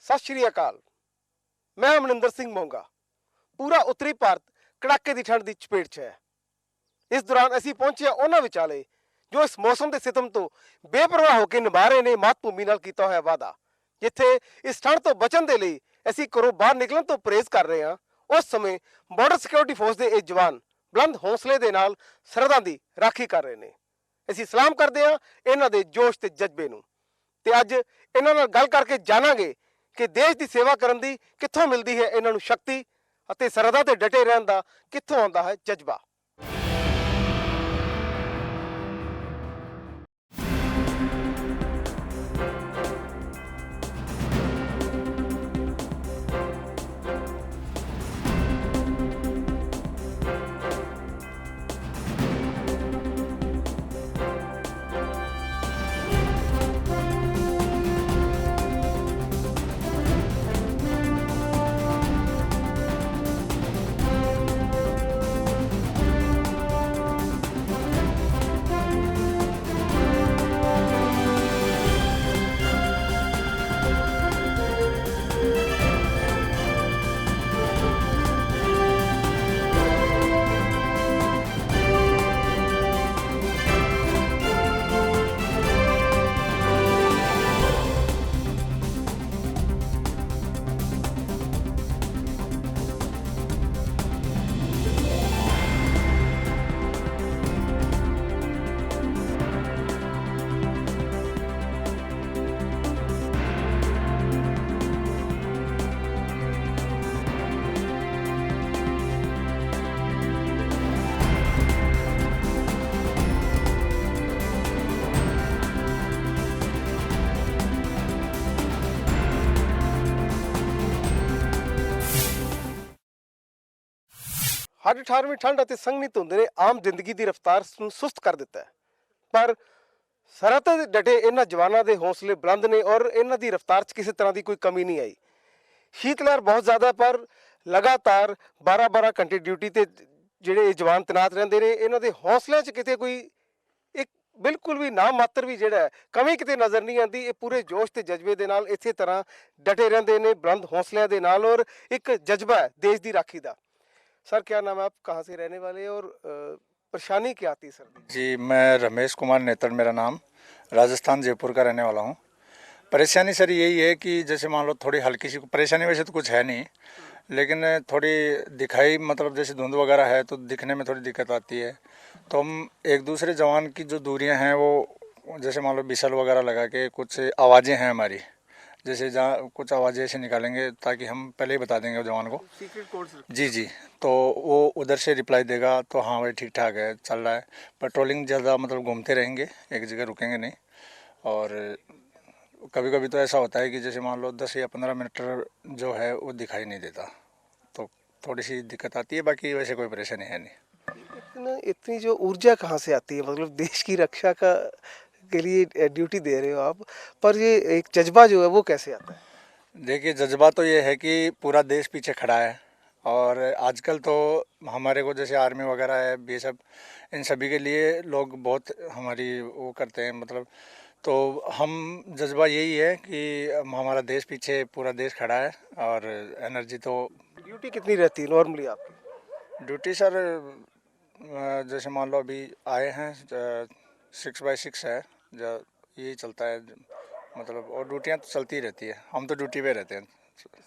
ਸਤਿ ਸ਼੍ਰੀ ਅਕਾਲ। ਮੈਂ ਅਮਰਿੰਦਰ ਸਿੰਘ ਮੋਂਗਾ। ਪੂਰਾ ਉੱਤਰੀ ਭਾਰਤ ਕੜਾਕੇ ਦੀ ਠੰਡ ਦੀ ਚਪੇਟ 'ਚ ਹੈ। ਇਸ ਦੌਰਾਨ ਅਸੀਂ ਪਹੁੰਚੇ ਉਹਨਾਂ ਵਿਚਾਲੇ ਜੋ ਇਸ ਮੌਸਮ ਦੇ ਸਿਤਮ ਤੋਂ ਬੇਪਰਵਾਹ ਹੋ ਕੇ ਨਿਭਾ ਰਹੇ ਨੇ ਮਾਤ ਭੂਮੀ ਨਾਲ ਕੀਤਾ ਹੋਇਆ ਵਾਅਦਾ। ਜਿੱਥੇ ਇਸ ਠੰਡ ਤੋਂ ਬਚਣ ਦੇ ਲਈ ਅਸੀਂ ਘਰੋਂ ਬਾਹਰ ਨਿਕਲਣ ਤੋਂ ਪਰਹੇਜ਼ ਕਰ ਰਹੇ ਹਾਂ, ਉਸ ਸਮੇਂ ਬਾਰਡਰ ਸਿਕਿਉਰਿਟੀ ਫੋਰਸ ਦੇ ਇਹ ਜਵਾਨ ਬੁਲੰਦ ਹੌਸਲੇ ਦੇ ਨਾਲ ਸਰਹੱਦਾਂ ਦੀ ਰਾਖੀ ਕਰ ਰਹੇ ਨੇ। ਅਸੀਂ ਸਲਾਮ ਕਰਦੇ ਹਾਂ ਇਹਨਾਂ ਦੇ ਜੋਸ਼ ਤੇ ਜਜ਼ਬੇ ਨੂੰ, ਤੇ ਅੱਜ ਇਹਨਾਂ ਨਾਲ ਗੱਲ ਕਰਕੇ ਜਾਣਾਂਗੇ ਕਿ ਦੇਸ਼ ਦੀ ਸੇਵਾ ਕਰਨ ਦੀ ਕਿੱਥੋਂ ਮਿਲਦੀ ਹੈ ਇਹਨਾਂ ਨੂੰ ਸ਼ਕਤੀ, ਅਤੇ ਸਰਹੱਦਾਂ ਤੇ ਡਟੇ ਰਹਿਣ ਦਾ ਕਿੱਥੋਂ ਆਉਂਦਾ ਹੈ ਜਜ਼ਬਾ। ਹੱਡ 18ਵੀਂ ਠੰਡ ਅਤੇ ਸੰਘਣੀ ਧੁੰਦ ਨੇ ਆਮ ਜ਼ਿੰਦਗੀ ਦੀ ਰਫ਼ਤਾਰ ਨੂੰ ਸੁਸਤ ਕਰ ਦਿੱਤਾ ਹੈ, ਪਰ ਸਰਹੱਦ ਤੇ ਡਟੇ ਇਹਨਾਂ ਜਵਾਨਾਂ ਦੇ ਹੌਸਲੇ ਬੁਲੰਦ ਨੇ ਔਰ ਇਹਨਾਂ ਦੀ ਰਫ਼ਤਾਰ 'ਚ ਕਿਸੇ ਤਰ੍ਹਾਂ ਦੀ ਕੋਈ ਕਮੀ ਨਹੀਂ ਆਈ। ਸ਼ੀਤ ਲਹਿਰ ਬਹੁਤ ਜ਼ਿਆਦਾ, ਪਰ ਲਗਾਤਾਰ 12-12 ਘੰਟੇ ਡਿਊਟੀ ਤੇ ਜਿਹੜੇ ਇਹ ਜਵਾਨ ਤੈਨਾਤ ਰਹਿੰਦੇ ਨੇ, ਇਹਨਾਂ ਦੇ ਹੌਸਲਿਆਂ 'ਚ ਕਿਤੇ ਕੋਈ ਇੱਕ ਬਿਲਕੁਲ ਵੀ ਨਾ ਮਾਤਰ ਵੀ ਜਿਹੜਾ ਕਮੀ ਕਿਤੇ ਨਜ਼ਰ ਨਹੀਂ ਆਉਂਦੀ। ਇਹ ਪੂਰੇ ਜੋਸ਼ ਤੇ ਜਜ਼ਬੇ ਦੇ ਨਾਲ ਇਸੇ ਤਰ੍ਹਾਂ ਡਟੇ ਰਹਿੰਦੇ ਨੇ, ਬੁਲੰਦ ਹੌਸਲਿਆਂ ਦੇ ਨਾਲ, ਔਰ ਇੱਕ ਜਜ਼ਬਾ ਹੈ ਦੇਸ਼ ਦੀ ਰਾਖੀ ਦਾ। सर क्या नाम है, आप कहाँ से रहने वाले हैं और परेशानी क्या आती है सर? जी, मैं रमेश कुमार नेत्र मेरा नाम, राजस्थान जयपुर का रहने वाला हूँ। परेशानी सर यही है कि जैसे मान लो थोड़ी हल्की सी परेशानी, वैसे तो कुछ है नहीं, लेकिन थोड़ी दिखाई मतलब जैसे धुंध वगैरह है तो दिखने में थोड़ी दिक्कत आती है। तो हम एक दूसरे जवान की जो दूरियाँ हैं वो जैसे मान लो बिसल वगैरह लगा के कुछ आवाज़ें हैं हमारी, जैसे जहाँ कुछ आवाज़ें ऐसे निकालेंगे ताकि हम पहले ही बता देंगे जवान को सीक्रेट कोड से। जी जी, तो वो उधर से रिप्लाई देगा तो हाँ भाई ठीक ठाक है, चल रहा है। पेट्रोलिंग ज़्यादा मतलब घूमते रहेंगे, एक जगह रुकेंगे नहीं। और कभी कभी तो ऐसा होता है कि जैसे मान लो 10 या 15 मीटर जो है वो दिखाई नहीं देता, तो थोड़ी सी दिक्कत आती है, बाकी वैसे कोई परेशानी है नहीं। इतनी जो ऊर्जा कहाँ से आती है, मतलब देश की रक्षा का के लिए ड्यूटी दे रहे हो आप, पर ये एक जज्बा जो है वो कैसे आता है? देखिए, जज्बा तो ये है कि पूरा देश पीछे खड़ा है, और आजकल तो हमारे को जैसे आर्मी वगैरह है, बीएसएफ, इन सभी के लिए लोग बहुत हमारी वो करते हैं, मतलब तो हम जज्बा यही है कि हमारा देश पीछे, पूरा देश खड़ा है। और एनर्जी तो ड्यूटी कितनी रहती है नॉर्मली आपकी? ड्यूटी सर जैसे मान लो अभी आए हैं 6x6 है, जो यही चलता है मतलब, और ड्यूटियाँ तो चलती रहती है, हम तो ड्यूटी पे रहते हैं।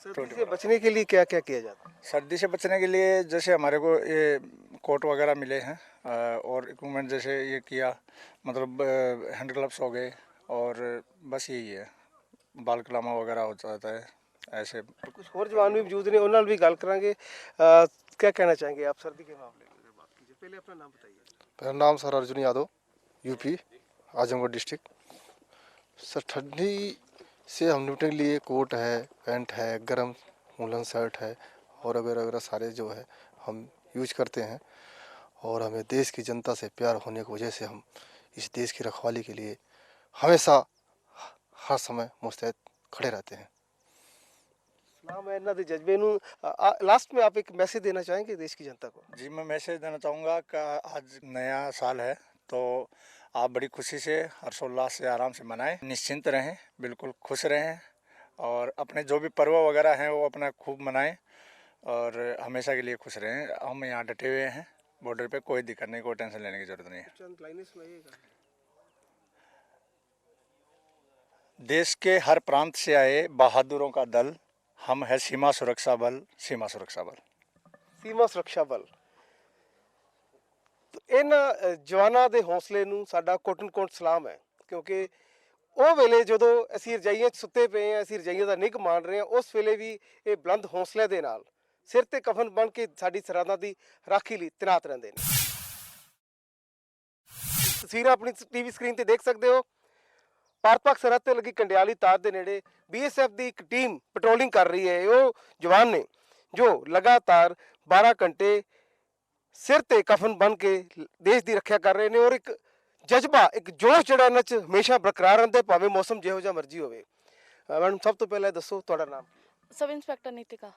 सर्दी से बचने के लिए क्या क्या किया जाता है? सर्दी से बचने के लिए जैसे हमारे को ये कोट वगैरह मिले हैं, और इक्विपमेंट जैसे ये किया, मतलब हैंड ग्लव्स हो गए, और बस यही है, बाल कलामा वगैरह हो जाता है ऐसे। तो कुछ और जवान भी मौजूद ने, उन्होंने भी गल करांगे। क्या कहना चाहेंगे आप सर्दी के मामले में अगर बात कीजिए? पहले अपना नाम बताइए। मेरा नाम sir Arjun Yadav, UP Azamgarh district. Sir ठंडी से हम निपटने के लिए कोट है, पैंट है, गर्म वूलन शर्ट है, और वगैरह वगैरह सारे जो है हम यूज करते हैं। और हमें देश की जनता से प्यार होने की वजह से हम इस देश की रखवाली के लिए हमेशा हर समय मुस्तैद खड़े रहते हैं। सलाम है इन्हों के जज्बे नूं। लास्ट में आप एक मैसेज देना चाहेंगे देश की जनता को? जी, मैं मैसेज देना चाहूँगा कि आज नया साल है, तो आप बड़ी खुशी से हर्षोल्लास से आराम से मनाएं, निश्चिंत रहें, बिल्कुल खुश रहें, और अपने जो भी पर्व वगैरह हैं वो अपना खूब मनाएं और हमेशा के लिए खुश रहें। हम यहाँ डटे हुए हैं बॉर्डर पे, कोई दिक्कत नहीं, कोई टेंशन लेने की ज़रूरत नहीं है। चंद लाइनें सुनाइएगा। देश के हर प्रांत से आए बहादुरों का दल, हम है सीमा सुरक्षा बल, सीमा सुरक्षा बल। ਸੀਮਾ ਸੁਰੱਖਿਆ ਬਲ। ਇਹਨਾਂ ਜਵਾਨਾਂ ਦੇ ਹੌਸਲੇ ਨੂੰ ਸਾਡਾ ਕੋਟਨ-ਕੋਟ ਸਲਾਮ ਹੈ, ਕਿਉਂਕਿ ਉਹ ਵੇਲੇ ਜਦੋਂ ਅਸੀਂ ਰਜਾਈਆਂ 'ਚ ਸੁੱਤੇ ਪਏ ਹਾਂ, ਅਸੀਂ ਰਜਾਈਆਂ ਦਾ ਨਿੱਘ ਮਾਣ ਰਹੇ ਹਾਂ, ਉਸ ਵੇਲੇ ਵੀ ਇਹ ਬੁਲੰਦ ਹੌਸਲੇ ਦੇ ਨਾਲ ਸਿਰ ਤੇ ਕਫਨ ਬਣ ਕੇ ਸਾਡੀ ਸਰਹੱਦਾਂ ਦੀ ਰਾਖੀ ਲਈ ਤੈਨਾਤ ਰਹਿੰਦੇ ਨੇ। ਤਸਵੀਰਾਂ ਆਪਣੀ ਟੀਵੀ ਸਕਰੀਨ ਤੇ ਦੇਖ ਸਕਦੇ ਹੋ। ਭਾਰਤ-ਪਾਕ ਸਰਹੱਦ ਤੇ ਲੱਗੀ ਕੰਡਿਆਲੀ ਤਾਰ ਦੇ ਨੇੜੇ BSF ਦੀ ਇੱਕ ਟੀਮ ਪੈਟਰੋਲਿੰਗ ਕਰ ਰਹੀ ਹੈ। ਉਹ ਜਵਾਨ ਨੇ ਜੋ ਲਗਾਤਾਰ 12 ਘੰਟੇ ਸਿਰ ਤੇ ਕਫਨ ਬਨ ਕੇ ਦੇਸ਼ ਦੀ ਰੱਖਿਆ ਕਰ ਰਹੇ ਨੇ ਔਰ ਇੱਕ ਜਜ਼ਬਾ, ਇੱਕ ਜੋਸ਼ ਜਿਹੜਾ ਇਹਨਾਂ 'ਚ ਹਮੇਸ਼ਾ ਬਰਕਰਾਰ ਰਹਿੰਦਾ, ਭਾਵੇਂ ਮੌਸਮ ਜਿਹੋ ਜਿਹਾ ਮਰਜ਼ੀ ਹੋਵੇ। ਮੈਡਮ, ਸਭ ਤੋਂ ਪਹਿਲਾਂ ਦੱਸੋ ਤੁਹਾਡਾ ਨਾਮ ਕੀ ਹੈ? Sub inspector Nitika.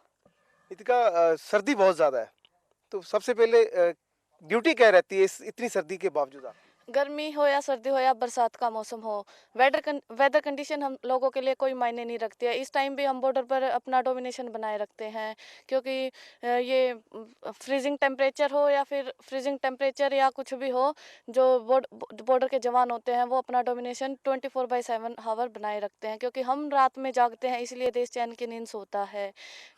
नितिका, सर्दी बहुत ज़्यादा है, तो सबसे पहले ड्यूटी क्या रहती है इस इतनी सर्दी के बावजूद आप? गर्मी हो या सर्दी हो या बरसात का मौसम हो, वेदर कंडीशन हम लोगों के लिए कोई मायने नहीं रखती है। इस टाइम भी हम बॉर्डर पर अपना डोमिनेशन बनाए रखते हैं, क्योंकि ये फ्रीजिंग टेम्परेचर हो या फिर फ्रीजिंग टेम्परेचर या कुछ भी हो, जो बॉर्डर के जवान होते हैं वो अपना डोमिनेशन 24/7 हावर बनाए रखते हैं, क्योंकि हम रात में जागते हैं, इसलिए देश चैन की नींद सोता है।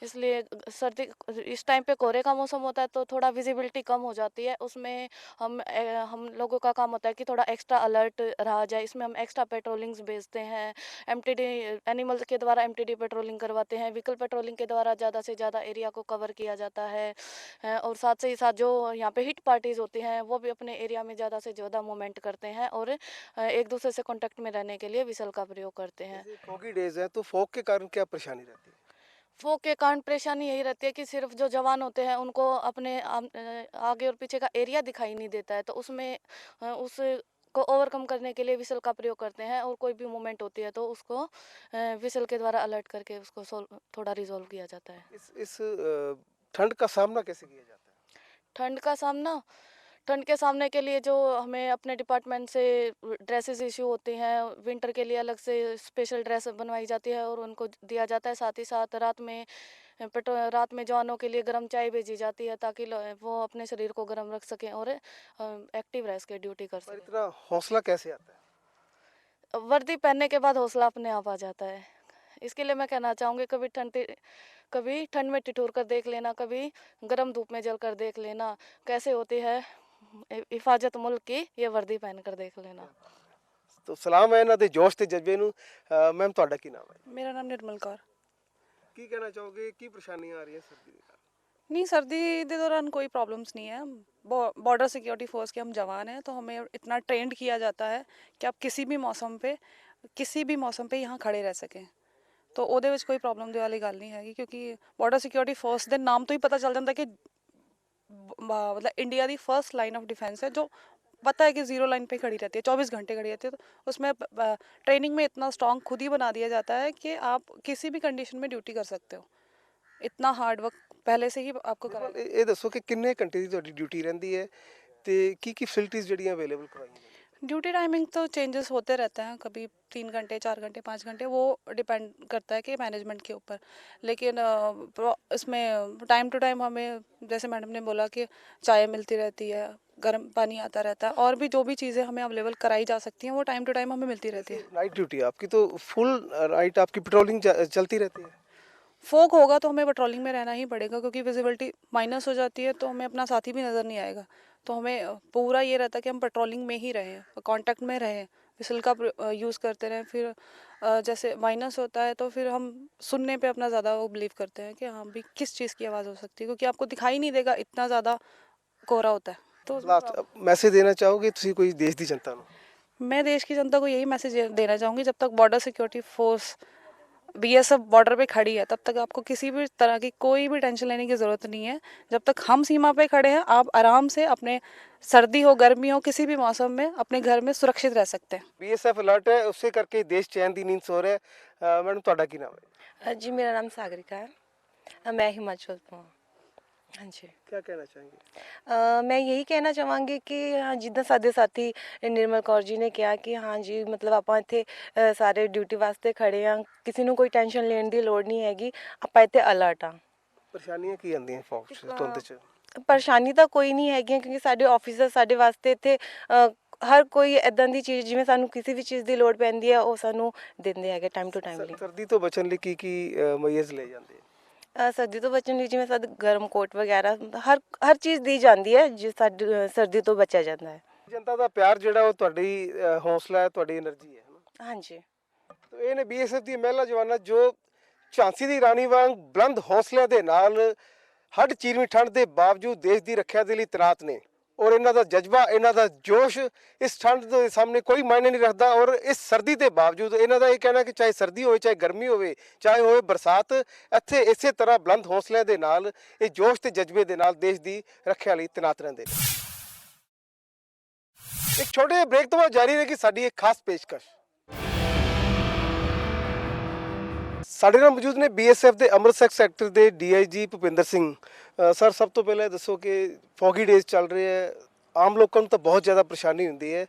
इसलिए सर्दी इस टाइम पे कोहरे का मौसम होता है तो थोड़ा विजिबिलिटी कम हो जाती है, उसमें हम लोगों का काम होता है कि थोड़ा एक्स्ट्रा अलर्ट रहा जाए। इसमें हम एक्स्ट्रा पेट्रोलिंग्स भेजते हैं, MTD एनिमल के द्वारा MTD पेट्रोलिंग करवाते हैं, व्हीकल पेट्रोलिंग के द्वारा ज़्यादा से ज़्यादा एरिया को कवर किया जाता है। और साथ से ही साथ जो यहाँ पे हिट पार्टीज़ होती हैं वो भी अपने एरिया में ज़्यादा से ज़्यादा मूवमेंट करते हैं और एक दूसरे से कॉन्टेक्ट में रहने के लिए विसल का प्रयोग करते हैं। जैसे फॉगी डेज है, तो फॉग के कारण क्या परेशानी रहती है? फॉग के कारण परेशानी यही रहती है कि सिर्फ जो जवान होते हैं उनको अपने आगे और पीछे का एरिया दिखाई नहीं देता है, तो उसमें उस को ओवरकम करने के लिए विसल का प्रयोग करते हैं और कोई भी मूवमेंट होती है तो उसको विसल के द्वारा अलर्ट करके उसको थोड़ा रिजॉल्व किया जाता है। इस ठंड का सामना कैसे किया जाता है? ठंड के सामने के लिए जो हमें अपने डिपार्टमेंट से ड्रेसेस इशू होती हैं, विंटर के लिए अलग से स्पेशल ड्रेस बनवाई जाती है और उनको दिया जाता है। साथ ही साथ रात में जवानों के लिए गर्म चाय भेजी जाती है ताकि वो अपने शरीर को गर्म रख सकें और एक्टिव रह सके, ड्यूटी कर पर सकें। इतना हौसला कैसे आता है? वर्दी पहनने के बाद हौसला अपने आप आ जाता है। इसके लिए मैं कहना चाहूँगी, कभी ठंड में ठिठुर कर देख लेना, कभी गर्म धूप में जल कर देख लेना कैसे होती है हिफाजत मुल्क की, ये वर्दी पहन कर देख लेना। तो सलाम है ਇਹਨਾਂ ਦੇ ਜੋਸ਼ ਤੇ ਜਜ਼ਬੇ ਨੂੰ। ਮੈਮ, ਤੁਹਾਡਾ ਕੀ ਨਾਮ ਹੈ? मेरा नाम निर्मल कौर। ਕੀ ਕਹਿਣਾ ਚਾਹੋਗੇ, ਕੀ ਪਰੇਸ਼ਾਨੀਆਂ ਆ ਰਹੀਆਂ ਸਰਦੀ ਦੇ ਕਾਰਨ? नहीं, सर्दी के दौरान कोई प्रॉब्लम्स नहीं है। बॉर्डर सिक्योरिटी फोर्स के हम जवान हैं, तो हमें इतना ट्रेंड किया जाता है कि आप किसी भी मौसम पे यहाँ खड़े रह सकें। तो ਉਹਦੇ ਵਿੱਚ ਕੋਈ ਪ੍ਰੋਬਲਮ ਦੀ ਵਾਲੀ ਗੱਲ ਨਹੀਂ ਹੈਗੀ, ਕਿਉਂਕਿ ਬਾਰਡਰ ਸਿਕਿਉਰਿਟੀ ਫੋਰਸ ਦੇ ਨਾਮ ਤੋਂ ਹੀ ਪਤਾ ਚੱਲ ਜਾਂਦਾ ਕਿ मतलब इंडिया की फर्स्ट लाइन ऑफ डिफेंस है, जो पता है कि जीरो लाइन पे खड़ी रहती है, 24 घंटे खड़ी रहती है। तो उसमें ट्रेनिंग में इतना स्ट्रॉन्ग खुद ही बना दिया जाता है कि आप किसी भी कंडीशन में ड्यूटी कर सकते हो। इतना हार्ड वर्क पहले से ही आपको करा। ਇਹ ਦੱਸੋ ਕਿ ਕਿੰਨੇ ਘੰਟੇ ਦੀ ਤੁਹਾਡੀ ਡਿਊਟੀ ਰਹਿੰਦੀ ਹੈ ਤੇ ਕੀ ਫੈਸਿਲਿਟੀਆਂ ਜਿਹੜੀਆਂ ਅਵੇਲੇਬਲ ਕਰਵਾਈਆਂ ਜਾਂਦੀਆਂ? ड्यूटी टाइमिंग तो चेंजेस होते रहते हैं, कभी 3 घंटे 4 घंटे 5 घंटे, वो डिपेंड करता है कि मैनेजमेंट के ऊपर। लेकिन इसमें टाइम टू टाइम हमें, जैसे मैडम ने बोला कि चाय मिलती रहती है, गर्म पानी आता रहता है, और भी जो भी चीज़ें हमें अवेलेबल कराई जा सकती हैं वो टाइम टू टाइम हमें मिलती रहती है। नाइट ड्यूटी आपकी, तो फुल नाइट आपकी पेट्रोलिंग चलती रहती है? फोग होगा तो हमें पेट्रोलिंग में रहना ही पड़ेगा, क्योंकि विजिबिलिटी माइनस हो जाती है तो हमें अपना साथी भी नज़र नहीं आएगा। तो हमें पूरा ये रहता है कि हम पेट्रोलिंग में ही रहें, कांटेक्ट में रहें, विसल का यूज़ करते रहें। फिर जैसे माइनस होता है तो फिर हम सुनने पे अपना ज़्यादा वो बिलीव करते हैं कि हाँ भी किस चीज़ की आवाज़ हो सकती है, क्योंकि आपको दिखाई नहीं देगा, इतना ज़्यादा कोहरा होता है। तो लास्ट मैसेज देना चाहोगे ਤੁਸੀਂ ਕੋਈ ਦੇਸ਼ ਦੀ ਜਨਤਾ ਨੂੰ? मैं देश की जनता को यही मैसेज देना चाहूँगी, जब तक border security force BSF border पे खड़ी है तब तक आपको किसी भी तरह की कोई भी टेंशन लेने की ज़रूरत नहीं है। जब तक हम सीमा पे खड़े हैं, आप आराम से अपने सर्दी हो गर्मी हो किसी भी मौसम में अपने घर में सुरक्षित रह सकते हैं। BSF अलर्ट है, उससे करके देश चैन ਦੀ ਨੀਂਦ ਸੋ ਰਿਹਾ ਹੈ। ਮੈਡਮ, ਤੁਹਾਡਾ ਕੀ ਨਾਮ ਹੈ? जी मेरा नाम सागरिका है, मैं हिमाचल तो हूँ। हाँ जी। क्या कहना चाहेंगे? मैं यही ਕਹਿਣਾ ਚਾਹਾਂਗੀ ਕਿ ਹਾਂ ਜਿੱਦਾਂ ਸਾਡੇ ਸਾਥੀ ਨਿਰਮਲ ਕੌਰ ਜੀ ਨੇ ਕਿਹਾ ਕਿ ਹਾਂ ਜੀ ਮਤਲਬ ਆਪਾਂ ਇੱਥੇ ਸਾਰੇ ਡਿਊਟੀ ਵਾਸਤੇ ਖੜੇ ਆ, ਕਿਸੇ ਨੂੰ ਕੋਈ ਟੈਨਸ਼ਨ ਲੈਣ ਦੀ ਲੋੜ ਨਹੀਂ ਹੈਗੀ, ਆਪਾਂ ਇੱਥੇ ਅਲਰਟ ਆ। ਪਰੇਸ਼ਾਨੀਆਂ ਕੀ ਆਉਂਦੀਆਂ ਫੌਗ 'ਚ ਧੁੰਦ 'ਚ? ਪਰੇਸ਼ਾਨੀ ਤਾਂ ਕੋਈ ਨਹੀਂ ਹੈਗੀ ਕਿਉਂਕਿ ਸਾਡੇ ਆਫਿਸਰ ਸਾਡੇ ਵਾਸਤੇ ਇੱਥੇ ਹਰ ਕੋਈ ਇਦਾਂ ਦੀ ਚੀਜ਼ ਜਿਵੇਂ ਸਾਨੂੰ ਕਿਸੇ ਵੀ ਚੀਜ਼ ਦੀ ਲੋੜ ਪੈਂਦੀ ਹੈ ਉਹ ਸਾਨੂੰ ਦਿੰਦੇ ਹੈਗੇ ਟਾਈਮ ਟੂ ਟਾਈਮ ਲਈ। ਸਰਦੀ ਤੋਂ ਬਚਣ ਲਈ ਕੀ ਮਈਜ਼ ਲੈ ਜਾਂਦੇ? ਸਰਦੀ ਤੋਂ ਬਚਣ ਲਈ ਜਿਵੇਂ ਸਾਡੇ ਗਰਮ ਕੋਟ ਵਗੈਰਾ ਹਰ ਹਰ ਚੀਜ਼ ਦੀ ਜਾਂਦੀ ਹੈ ਜਿਸ ਸਾਡੀ ਸਰਦੀ ਤੋਂ ਬਚਿਆ ਜਾਂਦਾ ਹੈ। ਜਨਤਾ ਦਾ ਪਿਆਰ ਜਿਹੜਾ ਉਹ ਤੁਹਾਡੀ ਹੌਸਲਾ ਹੈ, ਤੁਹਾਡੀ એનર્ਜੀ ਹੈ ਨਾ। ਹਾਂਜੀ। ਤੋ ਇਹ ਨੇ ਬੀਐਸਐਫ ਦੀ ਮਹਿਲਾ ਜਵਾਨਾਂ ਜੋ ਝਾਂਸੀ ਦੀ ਰਾਣੀ ਵਾਂਗ ਬੁਲੰਦ ਹੌਸਲਿਆਂ ਦੇ ਨਾਲ ਹੱਡ ਚੀਰਵੀਂ ਠੰਡ ਦੇ ਬਾਵਜੂਦ ਦੇਸ਼ ਦੀ ਰੱਖਿਆ ਦੇ ਲਈ ਤੈਨਾਤ ਨੇ ਔਰ ਇਹਨਾਂ ਦਾ ਜਜ਼ਬਾ, ਇਹਨਾਂ ਦਾ ਜੋਸ਼ ਇਸ ਠੰਡ ਦੇ ਸਾਹਮਣੇ ਕੋਈ ਮਾਇਨੇ ਨਹੀਂ ਰੱਖਦਾ। ਔਰ ਇਸ ਸਰਦੀ ਦੇ ਬਾਵਜੂਦ ਇਹਨਾਂ ਦਾ ਇਹ ਕਹਿਣਾ ਕਿ ਚਾਹੇ ਸਰਦੀ ਹੋਵੇ, ਚਾਹੇ ਗਰਮੀ ਹੋਵੇ, ਚਾਹੇ ਹੋਵੇ ਬਰਸਾਤ, ਇੱਥੇ ਇਸੇ ਤਰ੍ਹਾਂ ਬੁਲੰਦ ਹੌਸਲਿਆਂ ਦੇ ਨਾਲ ਇਹ ਜੋਸ਼ ਤੇ ਜਜ਼ਬੇ ਦੇ ਨਾਲ ਦੇਸ਼ ਦੀ ਰੱਖਿਆ ਲਈ ਤੈਨਾਤ ਰਹਿੰਦੇ ਨੇ। ਇੱਕ ਛੋਟੇ ਜਿਹੇ ਬ੍ਰੇਕ ਤੋਂ ਬਾਅਦ ਜਾਰੀ ਰਹੇਗੀ ਸਾਡੀ ਇੱਕ ਖਾਸ ਪੇਸ਼ਕਸ਼। ਸਾਡੇ ਨਾਲ ਮੌਜੂਦ ਨੇ ਬੀਐਸਐਫ ਦੇ ਅੰਮ੍ਰਿਤਸਰ ਸੈਕਟਰ ਦੇ ਡੀਆਈਜੀ ਭੁਪਿੰਦਰ ਸਿੰਘ। ਸਰ, ਸਭ ਤੋਂ ਪਹਿਲਾਂ ਦੱਸੋ ਕਿ ਫੌਗੀ ਡੇਜ਼ ਚੱਲ ਰਹੇ ਹੈ, ਆਮ ਲੋਕਾਂ ਨੂੰ ਤਾਂ ਬਹੁਤ ਜ਼ਿਆਦਾ ਪਰੇਸ਼ਾਨੀ ਹੁੰਦੀ ਹੈ,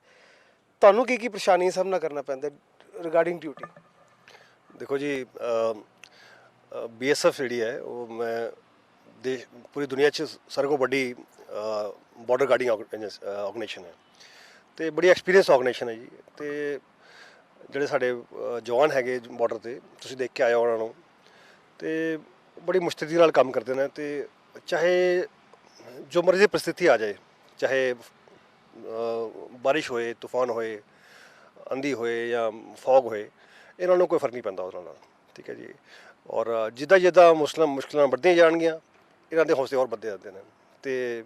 ਤੁਹਾਨੂੰ ਕੀ ਪਰੇਸ਼ਾਨੀ ਦਾ ਸਾਹਮਣਾ ਕਰਨਾ ਪੈਂਦਾ ਰਿਗਾਰਡਿੰਗ ਡਿਊਟੀ? देखो जी, बीएसएफ ਜਿਹੜੀ ਹੈ ਉਹ ਮੈਂ ਦੇਸ਼ ਪੂਰੀ ਦੁਨੀਆ 'ਚ ਸਾਰਿਆਂ ਕੋਲ ਵੱਡੀ ਬਾਰਡਰ ਗਾਰਡਿੰਗ ਆਰਗੇਨਾਈਜੇਸ਼ਨ ਹੈ ਤੇ ਬੜੀ ਐਕਸਪੀਰੀਅੰਸ ਆਰਗੇਨਾਈਜੇਸ਼ਨ ਹੈ ਜੀ। ਤੇ ਜਿਹੜੇ ਸਾਡੇ ਜਵਾਨ ਹੈਗੇ ਬਾਰਡਰ ਤੇ, ਤੁਸੀਂ ਦੇਖ ਕੇ ਆਏ ਹੋ ਉਹਨਾਂ ਨੂੰ, ਤੇ ਬੜੀ ਮੁਸਤੈਦੀ ਨਾਲ ਕੰਮ ਕਰਦੇ ਨੇ। ਤੇ ਚਾਹੇ ਜੋ ਮਰਜ਼ੀ परिस्थिति ਆ ਜਾਏ, ਚਾਹੇ ਬਾਰਿਸ਼ ਹੋਏ, ਤੂਫਾਨ ਹੋਏ, ਆਂधी ਹੋਏ ਜਾਂ ਫੌਗ ਹੋਏ, ਇਹਨਾਂ ਨੂੰ ਕੋਈ ਫਰਕ ਨਹੀਂ ਪੈਂਦਾ ਉਹਨਾਂ ਨਾਲ। ਠੀਕ ਹੈ ਜੀ। ਔਰ ਜਿੱਦਾਂ ਜਿੱਦਾਂ ਮੁਸ਼ਕਲਾਂ ਵੱਧਦੀਆਂ ਜਾਣਗੀਆਂ, ਇਹਨਾਂ ਦੇ ਹੌਸਲੇ ਹੋਰ ਵੱਧਦੇ ਜਾਂਦੇ ਨੇ। ਤੇ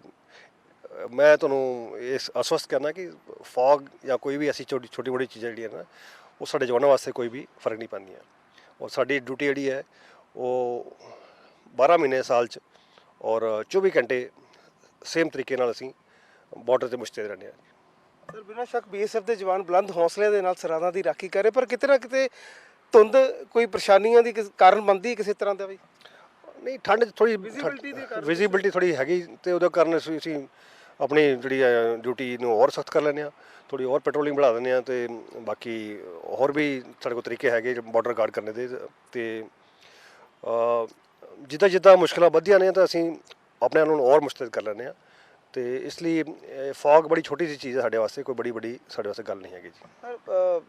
ਮੈਂ ਤੁਹਾਨੂੰ ਇਸ ਆਸ਼ਵਸਤ ਕਰਨਾ ਕਿ ਫੌਗ ਜਾਂ ਕੋਈ ਵੀ ਐਸੀ ਛੋਟੀ ਮੋਟੀ ਚੀਜ਼ਾਂ ਜਿਹੜੀਆਂ ਨਾ, ਉਹ ਸਾਡੇ ਜਵਾਨਾਂ ਵਾਸਤੇ ਕੋਈ ਵੀ ਫਰਕ ਨਹੀਂ ਪਾਉਂਦੀਆਂ। ਔਰ ਸਾਡੀ ਡਿਊਟੀ ਜਿਹੜੀ ਹੈ ਉਹ 12 ਮਹੀਨੇ ਸਾਲ 'ਚ ਔਰ 24 ਘੰਟੇ ਸੇਮ ਤਰੀਕੇ ਨਾਲ ਅਸੀਂ ਬਾਰਡਰ 'ਤੇ ਮੁਸ਼ਤੈਦ ਰਹਿੰਦੇ ਹਾਂ। ਸਰ, ਬਿਨਾਂ ਸ਼ੱਕ ਬੀਐਸਐਫ ਦੇ ਜਵਾਨ ਬੁਲੰਦ ਹੌਸਲਿਆਂ ਦੇ ਨਾਲ ਸਰਹੱਦਾਂ ਦੀ ਰਾਖੀ ਕਰ ਰਹੇ, ਪਰ ਕਿਤੇ ਨਾ ਕਿਤੇ ਧੁੰਦ ਕੋਈ ਪਰੇਸ਼ਾਨੀਆਂ ਦੀ ਕਾਰਨ ਬਣਦੀ ਕਿਸੇ ਤਰ੍ਹਾਂ ਦਾ ਵੀ? ਨਹੀਂ, ਠੰਡ ਥੋੜੀ ਵਿਜ਼ੀਬਿਲਟੀ ਥੋੜੀ ਹੈਗੀ, ਤੇ ਉਹਦੇ ਕਾਰਨ ਅਸੀਂ ਆਪਣੀ ਜਿਹੜੀ ਡਿਊਟੀ ਨੂੰ ਹੋਰ ਸਖਤ ਕਰ ਲੈਂਦੇ ਹਾਂ, ਥੋੜੀ ਹੋਰ ਪੈਟਰੋਲਿੰਗ ਵਧਾ ਦਿੰਦੇ ਹਾਂ। ਤੇ ਬਾਕੀ ਹੋਰ ਵੀ ਸਾਡੇ ਕੋਲ ਤਰੀਕੇ ਹੈਗੇ ਬਾਰਡਰ ਗਾਰਡ ਕਰਨੇ ਦੇ। ਤੇ ਜਿੱਦਾਂ ਜਿੱਦਾਂ ਮੁਸ਼ਕਲਾਂ ਵੱਧਦੀਆਂ ਨੇ ਤਾਂ ਅਸੀਂ ਆਪਣੇ ਆਪ ਨੂੰ ਹੋਰ ਮੁਸ਼ਤੈਦ ਕਰ ਲੈਂਦੇ ਹਾਂ। ਤੇ ਇਸ ਲਈ ਫੌਗ ਬੜੀ ਛੋਟੀ ਜਿਹੀ ਚੀਜ਼ ਹੈ ਸਾਡੇ ਵਾਸਤੇ, ਕੋਈ ਬੜੀ ਸਾਡੇ ਵਾਸਤੇ ਗੱਲ ਨਹੀਂ ਹੈਗੀ ਜੀ। ਸਰ,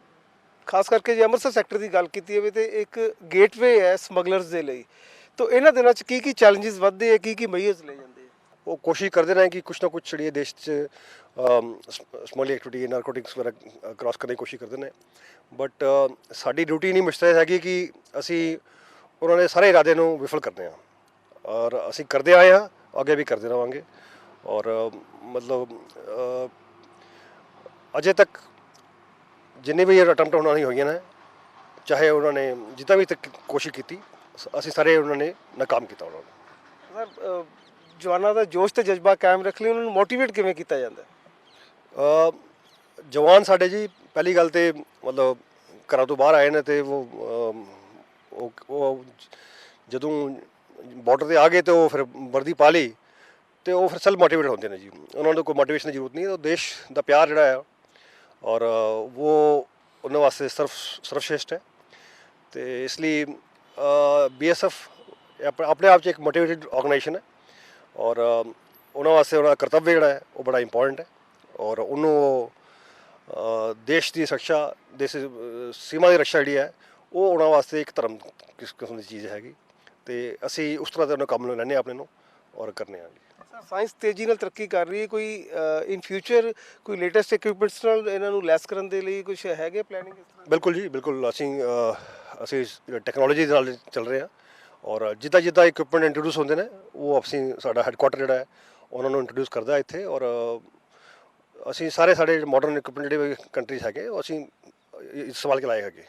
ਖਾਸ ਕਰਕੇ ਜੇ ਅੰਮ੍ਰਿਤਸਰ ਸੈਕਟਰ ਦੀ ਗੱਲ ਕੀਤੀ ਜਾਵੇ ਤੇ ਇੱਕ ਗੇਟਵੇ ਹੈ ਸਮਗਲਰਸ ਦੇ ਲਈ, ਤਾਂ ਇਹਨਾਂ ਦਿਨਾਂ 'ਚ ਕੀ ਚੈਲੰਜਸ ਵੱਧਦੇ ਹੈ, ਕੀ ਮਈਜ਼ ਲੈ ਜਾਂਦੇ? ਉਹ ਕੋਸ਼ਿਸ਼ ਕਰਦੇ ਰਹੇ ਕਿ ਕੁਛ ਨਾ ਕੁਛ ਜਿਹੜੀ ਦੇਸ਼ 'ਚ ਸਮੋਲੀ ਐਕਟੀਵਿਟੀ, ਨਾਰਕੋਟਿਕਸ ਵਗੈਰਾ ਕ੍ਰਾਸ ਕਰਨ ਦੀ ਕੋਸ਼ਿਸ਼ ਕਰਦੇ ਨੇ। ਬਟ ਸਾਡੀ ਡਿਊਟੀ ਨਹੀਂ ਮੁਸ਼ਤੈਦ ਹੈਗੀ ਕਿ ਅਸੀਂ ਉਹਨਾਂ ਦੇ ਸਾਰੇ ਇਰਾਦੇ ਨੂੰ ਵਿਫਲ ਕਰਦੇ ਹਾਂ, ਔਰ ਅਸੀਂ ਕਰਦੇ ਆਏ ਹਾਂ, ਅੱਗੇ ਵੀ ਕਰਦੇ ਰਹਾਂਗੇ। ਔਰ ਮਤਲਬ ਅਜੇ ਤੱਕ ਜਿੰਨੇ ਵੀ ਅਟੈਂਪਟ ਉਹਨਾਂ ਦੀ ਹੋਈਆਂ ਨੇ, ਚਾਹੇ ਉਹਨਾਂ ਨੇ ਜਿੱਦਾਂ ਵੀ ਤੱਕ ਕੋਸ਼ਿਸ਼ ਕੀਤੀ, ਅਸੀਂ ਸਾਰੇ ਉਹਨਾਂ ਨੇ ਨਾਕਾਮ ਕੀਤਾ ਉਹਨਾਂ ਨੂੰ। ਸਰ, ਜਵਾਨਾਂ ਦਾ ਜੋਸ਼ ਤੇ ਜਜ਼ਬਾ ਕਾਇਮ ਰੱਖ ਲਈ ਉਹਨਾਂ ਨੂੰ ਮੋਟੀਵੇਟ ਕਿਵੇਂ ਕੀਤਾ ਜਾਂਦਾ? ਜਵਾਨ ਸਾਡੇ ਜੀ ਪਹਿਲੀ ਗੱਲ ਤੇ ਮਤਲਬ ਘਰਾਂ ਤੋਂ ਬਾਹਰ ਆਏ ਨੇ, ਤੇ ਉਹ ਜਦੋਂ ਬਾਰਡਰ 'ਤੇ ਆ ਗਏ ਤੇ ਉਹ ਫਿਰ ਵਰਦੀ ਪਾ ਲਈ, ਤੇ ਉਹ ਫਿਰ ਸੈਲਫ ਮੋਟੀਵੇਟ ਹੁੰਦੇ ਨੇ ਜੀ। ਉਹਨਾਂ ਨੂੰ ਕੋਈ ਮੋਟੀਵੇਸ਼ਨ ਦੀ ਜ਼ਰੂਰਤ ਨਹੀਂ। ਉਹ ਦੇਸ਼ ਦਾ ਪਿਆਰ ਜਿਹੜਾ ਹੈ ਔਰ ਉਹ ਉਹਨਾਂ ਵਾਸਤੇ ਸਰਵਸ਼੍ਰੇਸ਼ਟ ਹੈ। ਤੇ ਇਸ ਲਈ BSF ਆਪਣੇ ਆਪ 'ਚ ਇੱਕ ਮੋਟੀਵੇਟਿਡ ਆਰਗੇਨਾਈਜੇਸ਼ਨ ਹੈ, ਔਰ ਉਹਨਾਂ ਵਾਸਤੇ ਉਹਨਾਂ ਦਾ ਕਰਤੱਵ ਜਿਹੜਾ ਹੈ ਉਹ ਬੜਾ ਇੰਪੋਰਟੈਂਟ ਹੈ। ਔਰ ਉਹਨੂੰ ਦੇਸ਼ ਦੀ ਸੁਰੱਖਿਆ, ਦੇਸ਼ ਸੀਮਾ ਦੀ ਰੱਖਿਆ ਜਿਹੜੀ ਹੈ ਉਹ ਉਹਨਾਂ ਵਾਸਤੇ ਇੱਕ ਧਰਮ ਕਿਸਮ ਦੀ ਚੀਜ਼ ਹੈਗੀ। ਤੇ ਅਸੀਂ ਉਸ ਤਰ੍ਹਾਂ ਦੇ ਉਹਨਾਂ ਕੰਮ ਨੂੰ ਲੈਂਦੇ ਆਪਣੇ ਨੂੰ ਔਰ ਕਰਨੇ ਹਾਂ ਜੀ। ਸਾਇੰਸ ਤੇਜ਼ੀ ਨਾਲ ਤਰੱਕੀ ਕਰ ਰਹੀ ਹੈ, ਕੋਈ ਇਨ ਫਿਊਚਰ ਕੋਈ ਲੇਟੈਸਟ ਇਕਵਿਪਮੈਂਟਸ ਨਾਲ ਇਹਨਾਂ ਨੂੰ ਲੈਸ ਕਰਨ ਦੇ ਲਈ ਕੁਝ ਹੈਗੇ ਪਲੈਨਿੰਗ? ਬਿਲਕੁਲ ਜੀ, ਬਿਲਕੁਲ। ਅਸੀਂ ਟੈਕਨੋਲੋਜੀ ਦੇ ਨਾਲ ਚੱਲ ਰਹੇ ਹਾਂ, ਔਰ ਜਿੱਦਾਂ ਜਿੱਦਾਂ ਇਕਵਿਪਮੈਂਟ ਇੰਟਰੋਡਿਊਸ ਹੁੰਦੇ ਨੇ ਉਹ ਅਸੀਂ ਸਾਡਾ ਹੈੱਡਕੁਆਟਰ ਜਿਹੜਾ ਹੈ ਉਹਨਾਂ ਨੂੰ ਇੰਟਰੋਡਿਊਸ ਕਰਦਾ ਇੱਥੇ। ਔਰ ਅਸੀਂ ਸਾਡੇ ਮਾਡਰਨ ਇਕਵਿਪਮੈਂਟ ਜਿਹੜੇ ਕੰਟਰੀਜ਼ ਹੈਗੇ ਉਹ ਅਸੀਂ ਇਸਤੇਮਾਲ ਕੇ ਲਾਏ ਹੈਗੇ।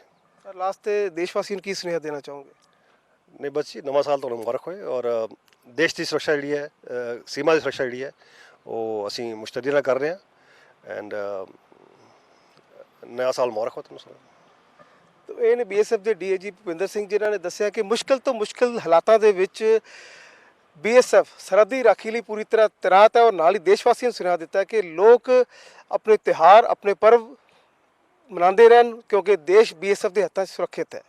ਸਰ, ਲਾਸਟ ਤੇ ਦੇਸ਼ ਵਾਸੀਆਂ ਨੂੰ ਕੀ ਸੁਨੇਹਾ ਦੇਣਾ ਚਾਹੋਗੇ? ਨਹੀਂ ਬਸ ਜੀ, ਨਵਾਂ ਸਾਲ ਤੁਹਾਨੂੰ ਮੁਬਾਰਕ ਹੋਏ। ਔਰ ਦੇਸ਼ ਦੀ ਸੁਰੱਖਿਆ ਜਿਹੜੀ ਹੈ, ਸੀਮਾ ਦੀ ਸੁਰੱਖਿਆ ਜਿਹੜੀ ਹੈ ਉਹ ਅਸੀਂ ਮੁਸ਼ਤੈਦੀ ਨਾਲ ਕਰ ਰਹੇ ਹਾਂ। ਐਂਡ ਨਵਾਂ ਸਾਲ ਮੁਬਾਰਕ ਹੋ ਤੁਹਾਨੂੰ ਸਾਰਿਆਂ ਨੂੰ। ਤਾਂ ਇਹ ਨੇ BSF ਦੇ DIG ਭੁਪਿੰਦਰ ਸਿੰਘ, ਜਿਨ੍ਹਾਂ ਨੇ ਦੱਸਿਆ ਕਿ ਮੁਸ਼ਕਿਲ ਤੋਂ ਮੁਸ਼ਕਿਲ ਹਾਲਾਤਾਂ ਦੇ ਵਿੱਚ बीएसएफ सरहदी राखी ਲਈ ਪੂਰੀ ਤਰ੍ਹਾਂ ਤੈਨਾਤ ਹੈ ਔਰ ਨਾਲ ਹੀ ਦੇਸ਼ ਵਾਸੀਆਂ ਨੂੰ ਸੁਨੇਹਾ ਦਿੱਤਾ ਹੈ ਕਿ ਲੋਕ ਆਪਣੇ ਤਿਉਹਾਰ ਆਪਣੇ ਪਰਵ ਮਨਾਉਂਦੇ ਰਹਿਣ ਕਿਉਂਕਿ ਦੇਸ਼ बीएसएफ ਦੇ ਹੱਥਾਂ 'ਚ ਸੁਰੱਖਿਅਤ ਹੈ।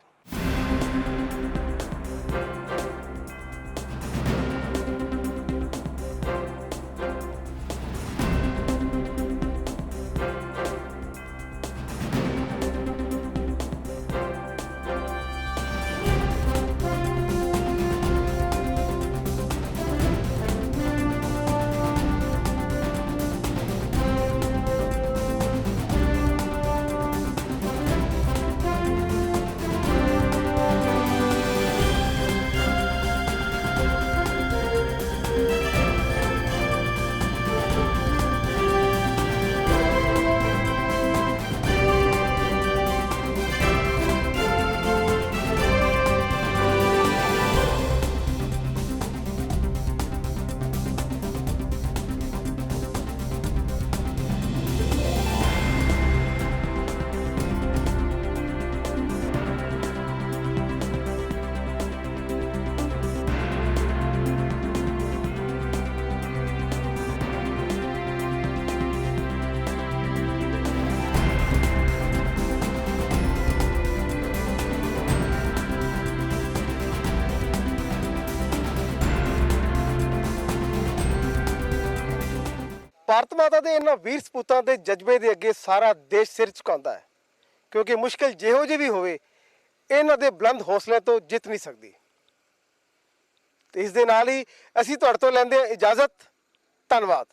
ਭਾਰਤ ਮਾਤਾ ਦੇ ਇਹਨਾਂ ਵੀਰ ਸਪੂਤਾਂ ਦੇ ਜਜ਼ਬੇ ਦੇ ਅੱਗੇ ਸਾਰਾ ਦੇਸ਼ ਸਿਰ ਝੁਕਾਉਂਦਾ ਹੈ ਕਿਉਂਕਿ ਮੁਸ਼ਕਿਲ ਜਿਹੋ ਜਿਹੀ ਵੀ ਹੋਵੇ ਇਹਨਾਂ ਦੇ ਬੁਲੰਦ ਹੌਸਲੇ ਤੋਂ ਜਿੱਤ ਨਹੀਂ ਸਕਦੀ। ਤੇ ਇਸ ਦੇ ਨਾਲ ਹੀ ਅਸੀਂ ਤੁਹਾਡੇ ਤੋਂ ਲੈਂਦੇ ਹਾਂ ਇਜਾਜ਼ਤ। ਧੰਨਵਾਦ।